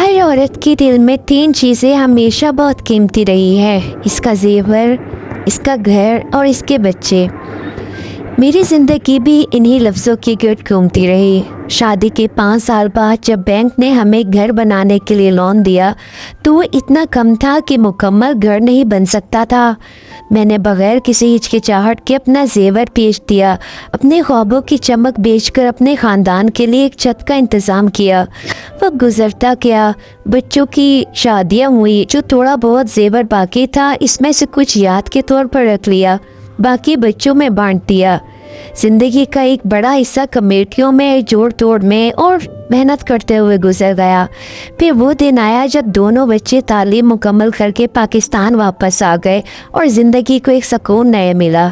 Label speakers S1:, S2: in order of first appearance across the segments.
S1: हर औरत के दिल में 3 चीज़ें हमेशा बहुत कीमती रही है, इसका जेवर, इसका घर और इसके बच्चे। मेरी ज़िंदगी भी इन्हीं लफ्ज़ों की गिरद घूमती रही। शादी के 5 साल बाद जब बैंक ने हमें घर बनाने के लिए लोन दिया तो वो इतना कम था कि मुकम्मल घर नहीं बन सकता था। मैंने बगैर किसी हिचकिचाहट के अपना जेवर बेच दिया, अपने ख्वाबों की चमक बेचकर अपने ख़ानदान के लिए एक छत का इंतज़ाम किया। वक्त गुजरता गया, बच्चों की शादियाँ हुई, जो थोड़ा बहुत जेवर बाकी था इसमें से कुछ याद के तौर पर रख लिया, बाकी बच्चों में बांट दिया। ज़िंदगी का एक बड़ा हिस्सा कमेटियों में, जोड़ तोड़ में और मेहनत करते हुए गुजर गया। फिर वो दिन आया जब दोनों बच्चे तालीम मुकम्मल करके पाकिस्तान वापस आ गए और ज़िंदगी को एक सुकून नया मिला।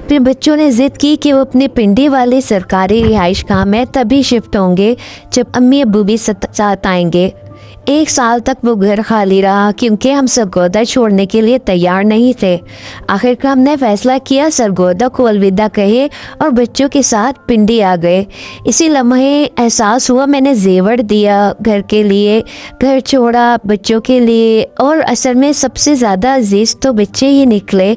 S1: फिर बच्चों ने ज़िद की कि वो अपने पिंडी वाले सरकारी रिहाइश गाह में तभी शिफ्ट होंगे जब अम्मी अब्बू भी साथ आएंगे। 1 साल तक वो घर खाली रहा क्योंकि हम सरगोदा छोड़ने के लिए तैयार नहीं थे। आखिरकार हमने फैसला किया सरगोदा को अलविदा कहे और बच्चों के साथ पिंडी आ गए। इसी लम्हे एहसास हुआ मैंने जेवर दिया घर के लिए, घर छोड़ा बच्चों के लिए, और असल में सबसे ज़्यादा अजीज़ तो बच्चे ही निकले।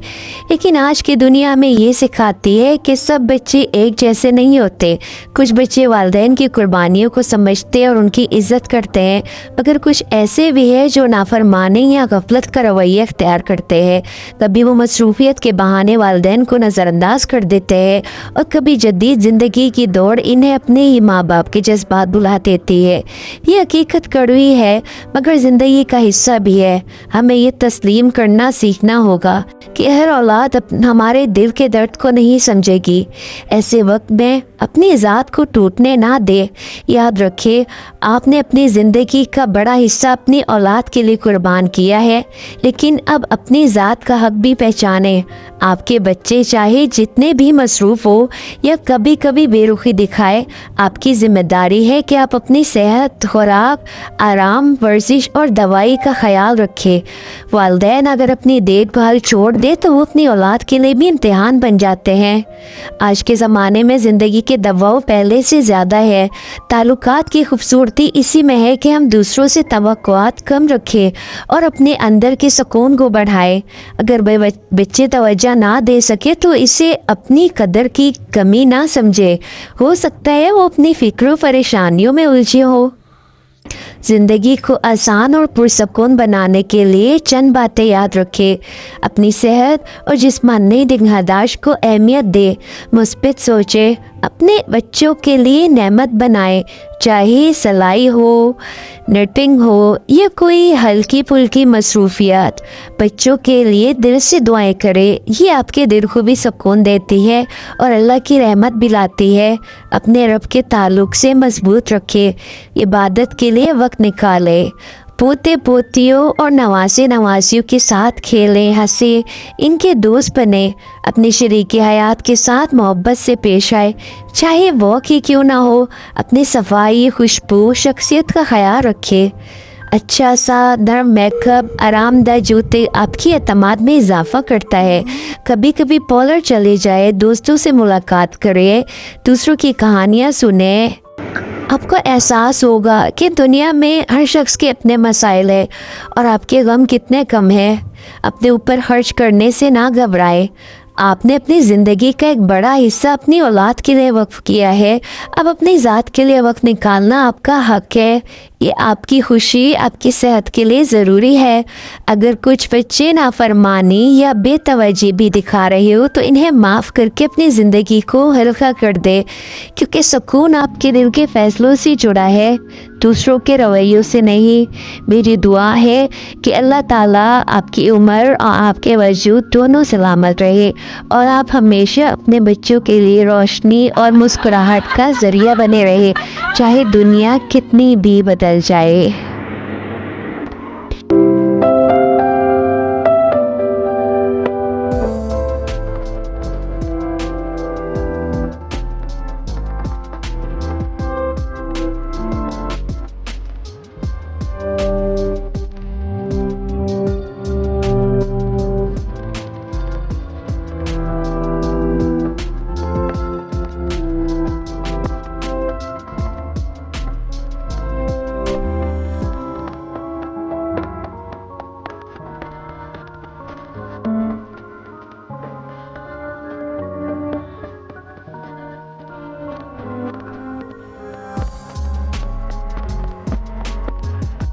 S1: लेकिन आज की दुनिया में ये सिखाती है कि सब बच्चे एक जैसे नहीं होते। कुछ बच्चे वालिदैन की कुर्बानियों को समझते और उनकी इज़्ज़त करते हैं, मगर कुछ ऐसे भी है जो नाफरमानी या गफलत का रवैया अख्तियार करते हैं। कभी वो मसरूफियत के बहाने वालिदैन को नज़रअंदाज कर देते हैं और कभी जदीद ज़िंदगी की दौड़ इन्हें अपने ही माँ बाप के जज्बात भुला देती है। ये हकीकत कड़वी है मगर ज़िंदगी का हिस्सा भी है। हमें ये तस्लीम करना सीखना होगा कि हर औलाद हमारे दिल के दर्द को नहीं समझेगी। ऐसे वक्त में अपनी ज़ात को टूटने ना दे। याद रखें, आपने अपनी ज़िंदगी का बड़ा हिस्सा अपनी औलाद के लिए कुर्बान किया है, लेकिन अब अपनी ज़ात का हक भी पहचाने। आपके बच्चे चाहे जितने भी मसरूफ़ हो या कभी कभी बेरुखी दिखाए, आपकी ज़िम्मेदारी है कि आप अपनी सेहत, खुराक, आराम, वर्जिश और दवाई का ख्याल रखें। वालिदैन अगर अपनी देखभाल छोड़ दे तो वो अपनी औलाद के लिए भी इम्तिहान बन जाते हैं। आज के ज़माने में ज़िंदगी के दबाव पहले से ज़्यादा है। ताल्लुकात की खूबसूरती इसी में है कि हम दूसरों से तवक्कुआत कम रखें और अपने अंदर के सुकून को बढ़ाएं। अगर बच्चे तवज्जो ना दे सके तो इसे अपनी कदर की कमी ना समझे। हो सकता है वो अपनी फिक्र परेशानियों में उलझे हो। ज़िंदगी को आसान और पुरसकून बनाने के लिए चंद बातें याद रखें। अपनी सेहत और जिस्मानी निगहदाश्त को अहमियत दे। मुस्बित सोचें, अपने बच्चों के लिए नेमत बनाएं, चाहे सिलाई हो, निटिंग हो या कोई हल्की फुल्की मसरूफियत। बच्चों के लिए दिल से दुआएं करें, ये आपके दिल को भी सुकून देती है और अल्लाह की रहमत भी लाती है। अपने रब के ताल्लुक़ से मजबूत रखें, इबादत के लिए वक्त निकालें। पोते पोतियों और नवासे नवासियों के साथ खेलें, हंसे, इनके दोस्त बने। अपने शरीक हयात के साथ मोहब्बत से पेश आए, चाहे वॉक ही क्यों ना हो। अपनी सफाई, खुशबू, शख्सियत का ख्याल रखें। अच्छा सा नरम मेकअप, आरामदायक जूते आपकी एतमाद में इजाफा करता है। कभी कभी पार्लर चले जाए, दोस्तों से मुलाकात करें, दूसरों की कहानियाँ सुने। आपको एहसास होगा कि दुनिया में हर शख्स के अपने मसाइल है और आपके गम कितने कम हैं। अपने ऊपर खर्च करने से ना घबराए। आपने अपनी ज़िंदगी का एक बड़ा हिस्सा अपनी औलाद के लिए वक्फ किया है। अब अपनी ज़ात के लिए वक्त निकालना आपका हक है। ये आपकी खुशी, आपकी सेहत के लिए ज़रूरी है। अगर कुछ बच्चे नाफरमानी या बेतवज्जी भी दिखा रहे हो तो इन्हें माफ़ करके अपनी ज़िंदगी को हल्का कर दे, क्योंकि सुकून आपके दिल के फ़ैसलों से जुड़ा है, दूसरों के रवैयों से नहीं। मेरी दुआ है कि अल्लाह ताला आपकी उम्र और आपके वजूद दोनों सलामत रहे और आप हमेशा अपने बच्चों के लिए रोशनी और मुस्कुराहट का ज़रिया बने रहे, चाहे दुनिया कितनी भी बदल जाए।